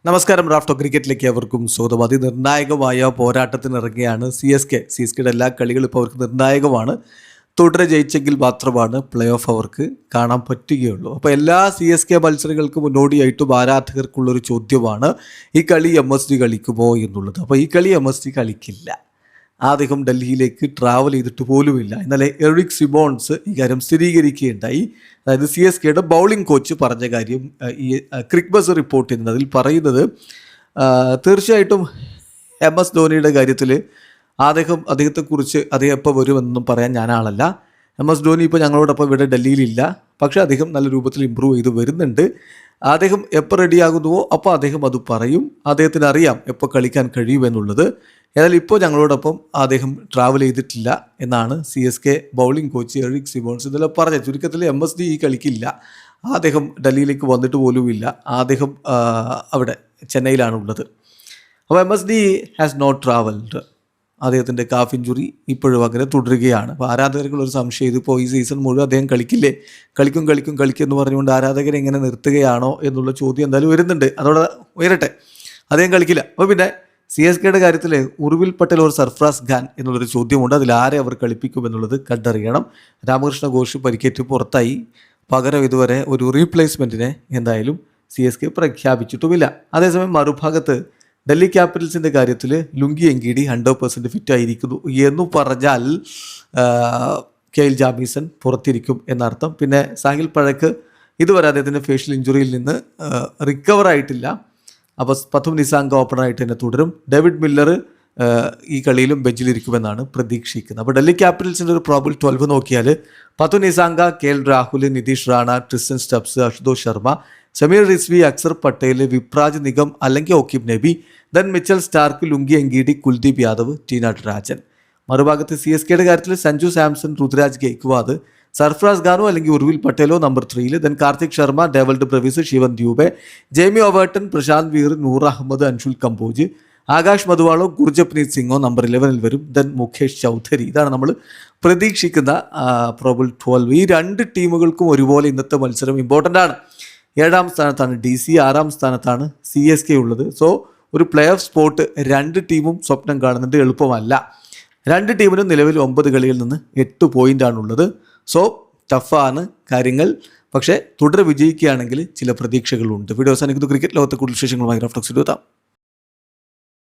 നമസ്കാരം. റാഫ്റ്റോ ക്രിക്കറ്റിലേക്ക് അവർക്കും സ്വാഗതം. അതിനിർണായകമായ പോരാട്ടത്തിനിറങ്ങിയാണ് സി എസ് കെയുടെ എല്ലാ കളികളും ഇപ്പോൾ അവർക്ക് നിർണായകമാണ്. തുടരെ ജയിച്ചെങ്കിൽ മാത്രമാണ് പ്ലേ ഓഫ് അവർക്ക് കാണാൻ പറ്റുകയുള്ളൂ. അപ്പോൾ എല്ലാ സി എസ് കെ മത്സരങ്ങൾക്ക് മുന്നോടിയായിട്ടും ആരാധകർക്കുള്ളൊരു ചോദ്യമാണ് ഈ കളി MSD കളിക്കുമോ എന്നുള്ളത്. അപ്പോൾ ഈ കളി MSD കളിക്കില്ല. അദ്ദേഹം ഡൽഹിയിലേക്ക് ട്രാവൽ ചെയ്തിട്ട് പോലുമില്ല. ഇന്നലെ എറിക് സിമോൺസ് ഈ കാര്യം സ്ഥിരീകരിക്കുകയുണ്ടായി. അതായത് സി എസ് കെയുടെ ബൗളിംഗ് കോച്ച് പറഞ്ഞ കാര്യം ഈ ക്രിക്ക് ബസ് റിപ്പോർട്ട് ചെയ്യുന്നത്. അതിൽ പറയുന്നത് തീർച്ചയായിട്ടും MS ധോണിയുടെ കാര്യത്തിൽ അദ്ദേഹത്തെക്കുറിച്ച് അദ്ദേഹം എപ്പോൾ വരുമെന്നൊന്നും പറയാൻ ഞാനാളല്ല. MS ധോണി ഇപ്പോൾ ഞങ്ങളോടൊപ്പം ഇവിടെ ഡൽഹിയിലില്ല. പക്ഷേ അദ്ദേഹം നല്ല രൂപത്തിൽ ഇമ്പ്രൂവ് ചെയ്ത് വരുന്നുണ്ട്. അദ്ദേഹം എപ്പോൾ റെഡിയാകുന്നുവോ അപ്പോൾ അദ്ദേഹം അത് പറയും. അദ്ദേഹത്തിന് അറിയാം എപ്പോൾ കളിക്കാൻ കഴിയുമെന്നുള്ളത്. എന്നാൽ ഇപ്പോൾ ഞങ്ങളോടൊപ്പം അദ്ദേഹം ട്രാവൽ ചെയ്തിട്ടില്ല എന്നാണ് CSK bowling coach Eric Simões ഇന്നലെ പറഞ്ഞത്. ചുരുക്കത്തിൽ MSD ഈ കളിക്കില്ല. അദ്ദേഹം ഡൽഹിയിലേക്ക് വന്നിട്ട് പോലുമില്ല. അദ്ദേഹം അവിടെ ചെന്നൈയിലാണുള്ളത്. അപ്പോൾ MSD ഹാസ് നോട്ട് ട്രാവൽഡ്. അദ്ദേഹത്തിൻ്റെ കാഫ് ഇഞ്ചുറി ഇപ്പോഴും അങ്ങനെ തുടരുകയാണ്. അപ്പോൾ ആരാധകർക്കുള്ളൊരു സംശയം, ഇതിപ്പോൾ ഈ സീസൺ മുഴുവൻ അദ്ദേഹം കളിക്കില്ലേ, കളിക്കും എന്ന് പറഞ്ഞുകൊണ്ട് ആരാധകരെ എങ്ങനെ നിർത്തുകയാണോ എന്നുള്ള ചോദ്യം എന്തായാലും വരുന്നുണ്ട്. അതോടെ ഉയരട്ടെ, അദ്ദേഹം കളിക്കില്ല. അപ്പോൾ പിന്നെ CSKയുടെ കാര്യത്തിൽ ഉർവിൽ പട്ടേൽ ഒരു സർഫ്രാസ് ഖാൻ എന്നുള്ളൊരു ചോദ്യമുണ്ട്. അതിൽ ആരെ അവർ കളിപ്പിക്കുമെന്നുള്ളത് കണ്ടറിയണം. രാമകൃഷ്ണ ഘോഷ് പരിക്കേറ്റ് പുറത്തായി. പകരം ഇതുവരെ ഒരു റീപ്ലേസ്മെൻറ്റിനെ എന്തായാലും CSK പ്രഖ്യാപിച്ചിട്ടുമില്ല. അതേസമയം മറുഭാഗത്ത് ഡൽഹി ക്യാപിറ്റൽസിൻ്റെ കാര്യത്തിൽ ലുങ്കി എങ്കിഡി 100% ഫിറ്റായിരിക്കുന്നു എന്ന് പറഞ്ഞാൽ KL ജാമീസൺ പുറത്തിരിക്കും എന്നർത്ഥം. പിന്നെ സാഹിൽ പഴക്ക് ഇതുവരെ അദ്ദേഹത്തിൻ്റെ ഫേഷ്യൽ ഇഞ്ചുറിയിൽ നിന്ന് റിക്കവർ ആയിട്ടില്ല. അപ്പോൾ പത്തും നിസാങ്ക ഓപ്പണറായിട്ട് തന്നെ തുടരും. ഡേവിഡ് മില്ലർ ഈ കളിയിലും ബെഞ്ചിലിരിക്കുമെന്നാണ് പ്രതീക്ഷിക്കുന്നത്. അപ്പോൾ ഡൽഹി ക്യാപിറ്റൽസിൻ്റെ ഒരു പ്രോബിൾ 12 നോക്കിയാൽ പത്തു Nissanka, KL Rahul, Nitish Rana, Tristan Stubbs, Ashutosh Sharma, Sameer Rizvi, Axar Patel, Vipraj Nigam അല്ലെങ്കിൽ ഓക്കിബ് നബി, then Mitchell Starc, lungi Ngidi, Kuldeep Yadav, T Natarajan. മറുഭാഗത്ത് CSKയുടെ കാര്യത്തിൽ സഞ്ജു സാംസൺ, ഋതുരാജ് ഗെയ്ക്വാദ്, സർഫ്രാസ് ഖാനോ അല്ലെങ്കിൽ ഉർവിൽ പട്ടേലോ number 3, then Karthik Sharma, Dewald Brevis, Shivam Dube, Jamie Overton, Prashant Veer, Noor Ahmad, Anshul Kamboj, Akash മധുവാളോ, ഗുർജപ്രീത് സിംഗോ നമ്പർ 11 വരും. ദെൻ മുഖേഷ് ചൗധരി. ഇതാണ് നമ്മൾ പ്രതീക്ഷിക്കുന്ന പ്രോബിൾ 12. ഈ രണ്ട് ടീമുകൾക്കും ഒരുപോലെ ഇന്നത്തെ മത്സരം ഇമ്പോർട്ടൻ്റ് ആണ്. 7ാം സ്ഥാനത്താണ് DC, 6ാം സ്ഥാനത്താണ് CSK ഉള്ളത്. സോ ഒരു പ്ലേ ഓഫ് സ്പോട്ട് രണ്ട് ടീമും സ്വപ്നം കാണുന്നുണ്ട്. എളുപ്പമല്ല. രണ്ട് ടീമിനും നിലവിൽ 9 കളിയിൽ നിന്ന് 8 പോയിൻ്റാണുള്ളത്. സോ ടഫാണ് കാര്യങ്ങൾ. പക്ഷേ തുടരെ വിജയിക്കുകയാണെങ്കിൽ ചില പ്രതീക്ഷകളുണ്ട്. വീഡിയോ അവസാനിക്കുന്നു. ക്രിക്കറ്റ് ലോകത്തെ കൂടുതൽ വിശേഷങ്ങളുമായി റാഫ്റ്റോ എത്താം.